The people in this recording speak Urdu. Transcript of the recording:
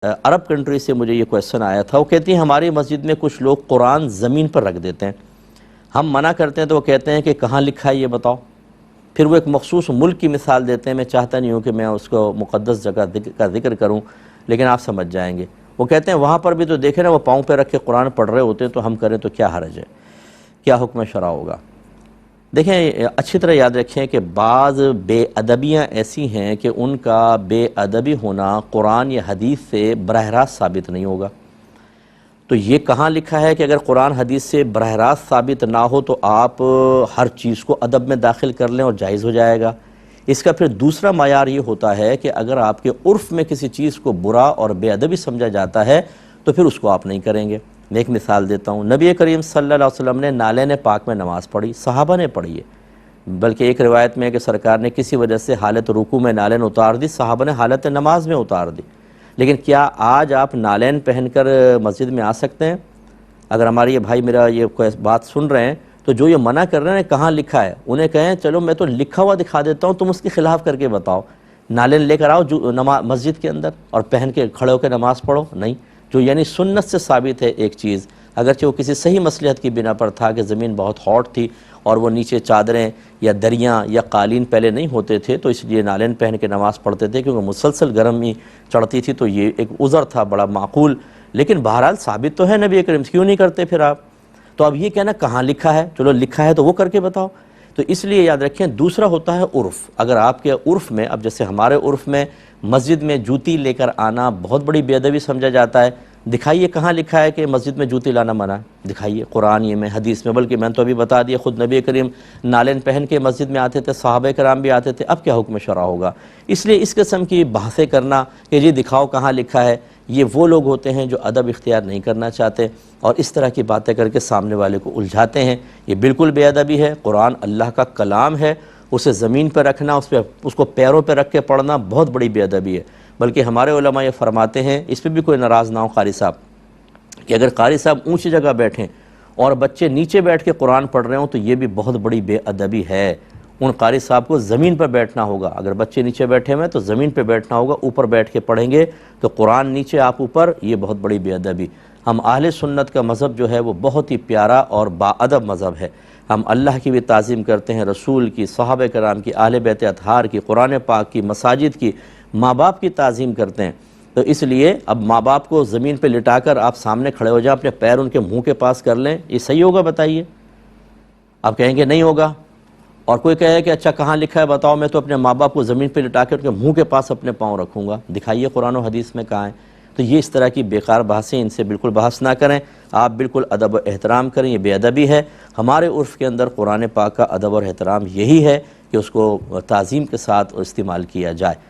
عرب کنٹری سے مجھے یہ کویسچن آیا تھا. وہ کہتی ہیں ہماری مسجد میں کچھ لوگ قرآن زمین پر رکھ دیتے ہیں. ہم منع کرتے ہیں تو وہ کہتے ہیں کہ کہاں لکھا ہے یہ بتاؤ. پھر وہ ایک مخصوص ملک کی مثال دیتے ہیں. میں چاہتا نہیں ہوں کہ میں اس کو مقدس جگہ کا ذکر کروں، لیکن آپ سمجھ جائیں گے. وہ کہتے ہیں وہاں پر بھی تو دیکھیں نا، وہ پاؤں پہ رکھ کے قرآن پڑھ رہے ہوتے ہیں، تو ہم کریں تو کیا حرج ہے، کیا حکم شرع ہوگا. دیکھیں اچھی طرح یاد رکھیں کہ بعض بے ادبیاں ایسی ہیں کہ ان کا بے ادبی ہونا قرآن یا حدیث سے براہ راست ثابت نہیں ہوگا. تو یہ کہاں لکھا ہے کہ اگر قرآن حدیث سے براہ راست ثابت نہ ہو تو آپ ہر چیز کو ادب میں داخل کر لیں اور جائز ہو جائے گا. اس کا پھر دوسرا معیار یہ ہوتا ہے کہ اگر آپ کے عرف میں کسی چیز کو برا اور بے ادبی سمجھا جاتا ہے تو پھر اس کو آپ نہیں کریں گے. میں ایک مثال دیتا ہوں. نبی کریم صلی اللہ علیہ وسلم نے نالین پاک میں نماز پڑھی، صحابہ نے پڑھی ہے. بلکہ ایک روایت میں ہے کہ سرکار نے کسی وجہ سے حالت رکوع میں نالین اتار دی، صحابہ نے حالت نماز میں اتار دی. لیکن کیا آج آپ نالین پہن کر مسجد میں آ سکتے ہیں؟ اگر ہمارے یہ بھائی میرا یہ بات سن رہے ہیں تو جو یہ منع کر رہے ہیں کہاں لکھا ہے، انہیں کہیں چلو میں تو لکھا ہوا دکھا دیتا ہوں، تم اس کے خلاف کر کے بتاؤ. نالین لے کر آؤ مسجد کے اندر اور پہن کے کھڑے ہو کے نماز پڑھو. نہیں، جو یعنی سنت سے ثابت ہے ایک چیز، اگرچہ وہ کسی صحیح مصلحت کی بنا پر تھا کہ زمین بہت ہاٹ تھی اور وہ نیچے چادریں یا دریاں یا قالین پہلے نہیں ہوتے تھے، تو اس لیے نالین پہن کے نماز پڑھتے تھے کیونکہ مسلسل گرمی چڑھتی تھی، تو یہ ایک عذر تھا بڑا معقول. لیکن بہرحال ثابت تو ہے نبی کریم، کیوں نہیں کرتے پھر آپ؟ تو اب یہ کہنا کہاں لکھا ہے، چلو لکھا ہے تو وہ کر کے بتاؤ. تو اس لیے یاد رکھیں. دوسرا ہوتا ہے عرف. اگر آپ کے عرف میں، اب جیسے ہمارے عرف میں مسجد میں جوتی لے کر آنا بہت بڑی بے ادبی سمجھا جاتا ہے. دکھائیے کہاں لکھا ہے کہ مسجد میں جوتی لانا منع ہے، دکھائیے قرآن یہ میں حدیث میں. بلکہ میں نے تو ابھی بتا دیا، خود نبی کریم نالین پہن کے مسجد میں آتے تھے، صحابہ کرام بھی آتے تھے. اب کیا حکم شرع ہوگا؟ اس لیے اس قسم کی بحثیں کرنا کہ یہ دکھاؤ کہاں لکھا ہے، یہ وہ لوگ ہوتے ہیں جو ادب اختیار نہیں کرنا چاہتے اور اس طرح کی باتیں کر کے سامنے والے کو الجھاتے ہیں. یہ بالکل بے ادبی ہے. قرآن اللہ کا کلام ہے، اسے زمین پہ رکھنا، اس کو پیروں پہ رکھ کے پڑھنا بہت بڑی بے ادبی ہے. بلکہ ہمارے علماء یہ فرماتے ہیں، اس پہ بھی کوئی ناراض نہ ہو قاری صاحب، کہ اگر قاری صاحب اونچی جگہ بیٹھیں اور بچے نیچے بیٹھ کے قرآن پڑھ رہے ہوں تو یہ بھی بہت بڑی بے ادبی ہے. ان قاری صاحب کو زمین پر بیٹھنا ہوگا. اگر بچے نیچے بیٹھے ہوئے تو زمین پہ بیٹھنا ہوگا، اوپر بیٹھ کے پڑھیں گے تو قرآن نیچے آپ اوپر، یہ بہت بڑی بے ادبی. ہم اہل سنت کا مذہب جو ہے وہ بہت ہی پیارا اور باادب مذہب ہے. ہم اللہ کی بھی تعظیم کرتے ہیں، رسول کی، صحابہ کرام کی، اہل بیت اطہار کی، قرآن پاک کی، مساجد کی، ماں باپ کی تعظیم کرتے ہیں. تو اس لیے اب ماں باپ کو زمین پہ لٹا کر آپ سامنے کھڑے ہو جائیں، اپنے پیر ان کے منہ کے پاس کر لیں، یہ صحیح ہوگا بتائیے؟ آپ کہیں گے نہیں ہوگا. اور کوئی کہے کہ اچھا کہاں لکھا ہے بتاؤ، میں تو اپنے ماں باپ کو زمین پہ لٹا کے ان کے منہ کے پاس اپنے پاؤں رکھوں گا. دکھائیے قرآن و حدیث میں کہاں ہے. تو یہ اس طرح کی بیکار بحثیں، ان سے بالکل بحث نہ کریں. آپ بالکل ادب و احترام کریں، یہ بے ادبی ہے. ہمارے عرف کے اندر قرآن پاک کا ادب اور احترام یہی ہے کہ اس کو تعظیم کے ساتھ استعمال کیا جائے.